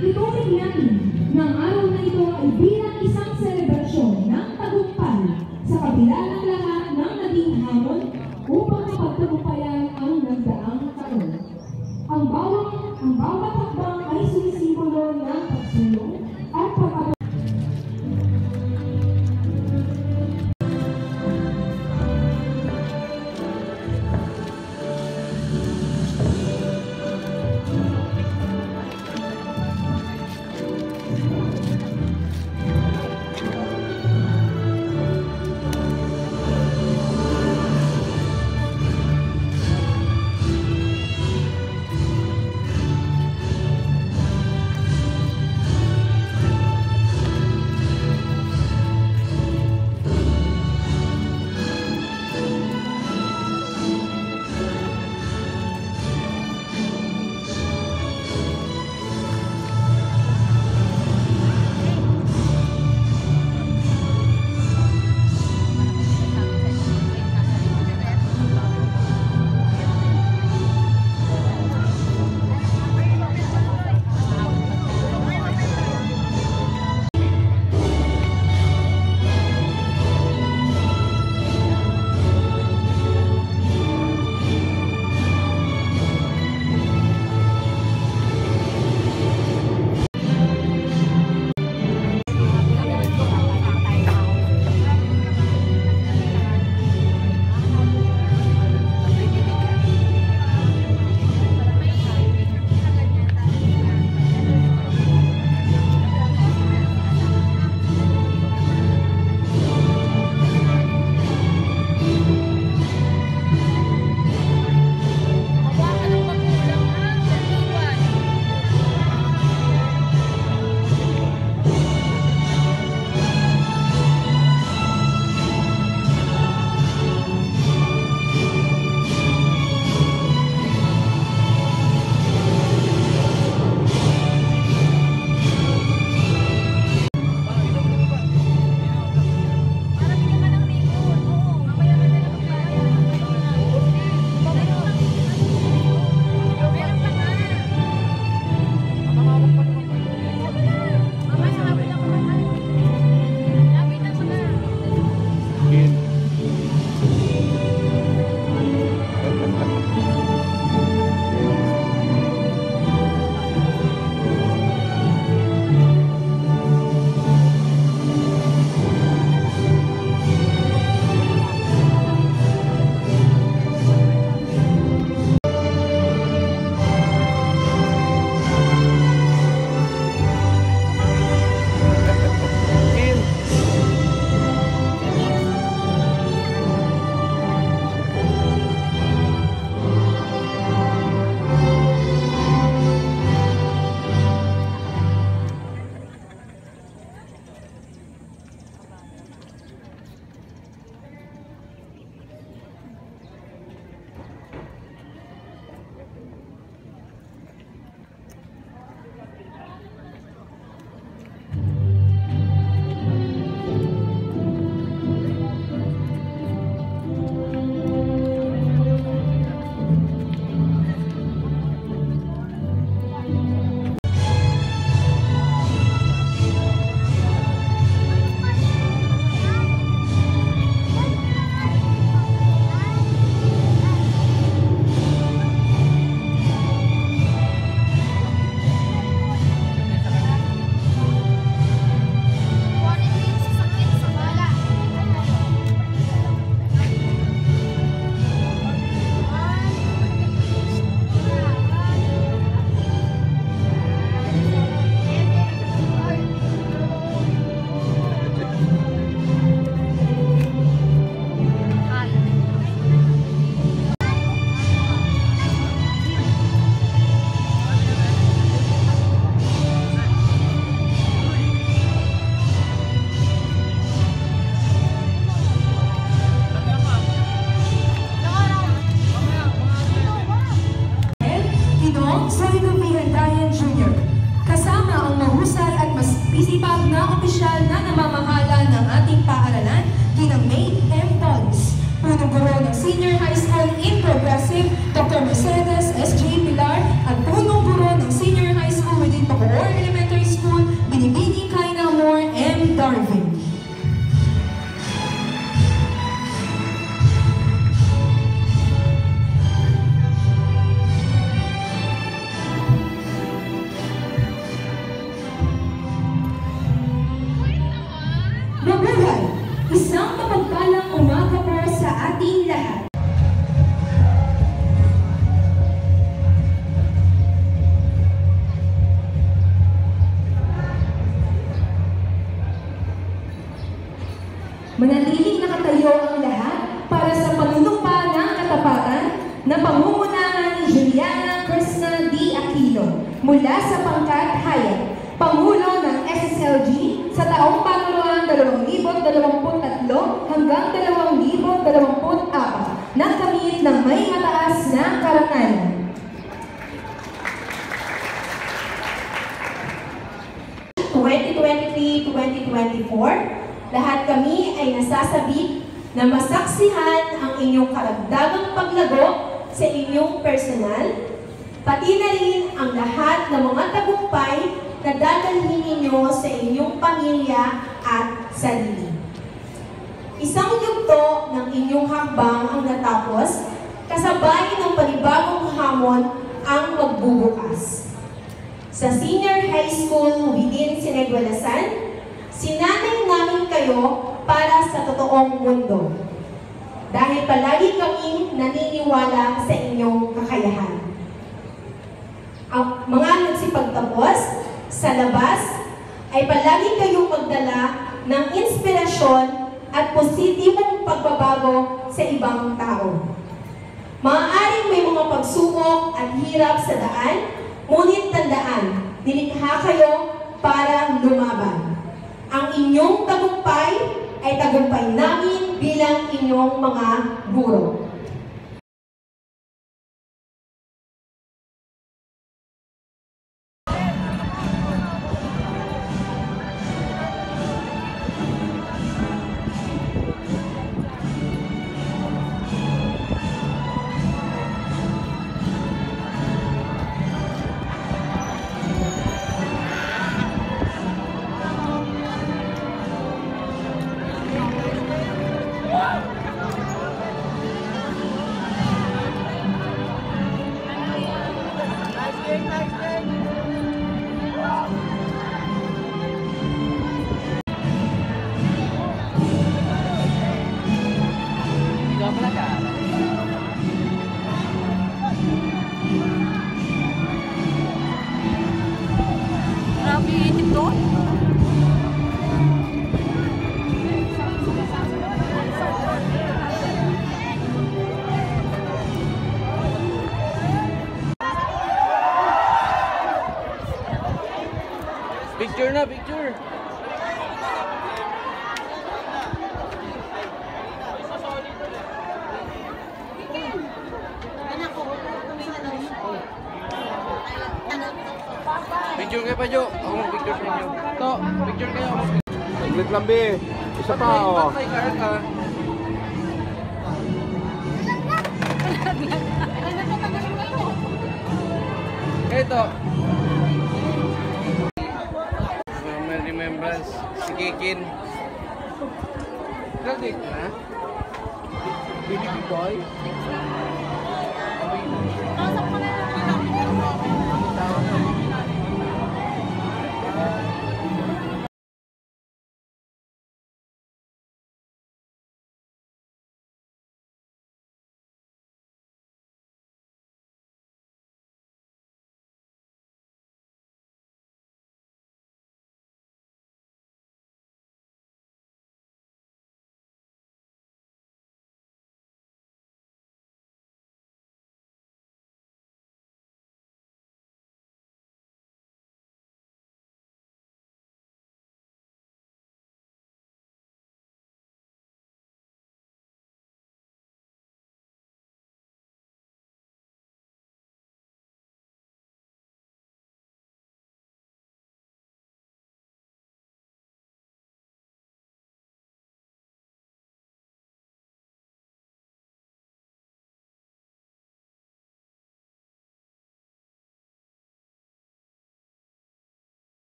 Ituring natin na ang araw na ito ay bilang isang selebrasyon ng tagumpay sa kabila ng lahat ng naging hamon upang mapagtagumpayan ang nagdaang taon. Ang bawat hakbang ay sumisimbolo ng pagsulong at pag-abot. Dr. Mercedes S.J. Pilar at punong guro ng Senior High School within Bacoor Elementary na pangungunahan ni Juliana Krishna D. Aquino mula sa pangkat Hayat, Pangulo ng SSLG sa taong patuloan 2023 hanggang 2024 na kamit ng may mataas na karangalan. Lahat kami ay nasasabik na masaksihan ang inyong karagdagang paglago sa inyong personal, pati na rin ang lahat ng mga tagumpay na dadalhin ninyo sa inyong pamilya at sarili. Isang yugto ng inyong hakbang ang natapos, kasabay ng panibagong hamon ang magbubukas. Sa senior high school within Sinagwalasan, sinanay namin kayo para sa totoong mundo. Dahil palagi kaming naniniwala sa inyong kakayahan. Ang mga nagsipagtapos sa labas ay palagi kayong magdala ng inspirasyon at positibong pagbabago sa ibang tao. Maaaring may mga pagsubok at hirap sa daan, ngunit tandaan, nilikha kayo para lumaban. Ang inyong tagumpay ay tagumpay namin bilang inyong mga guro. Picture na, picture. Picture kayo pa, Jo. Ako mag-picture sa inyo. To, picture kayo. Saglit lang, be. Isa pa, oh. Ito. Remembrance, si Kikin. Graduate na? Baby boy?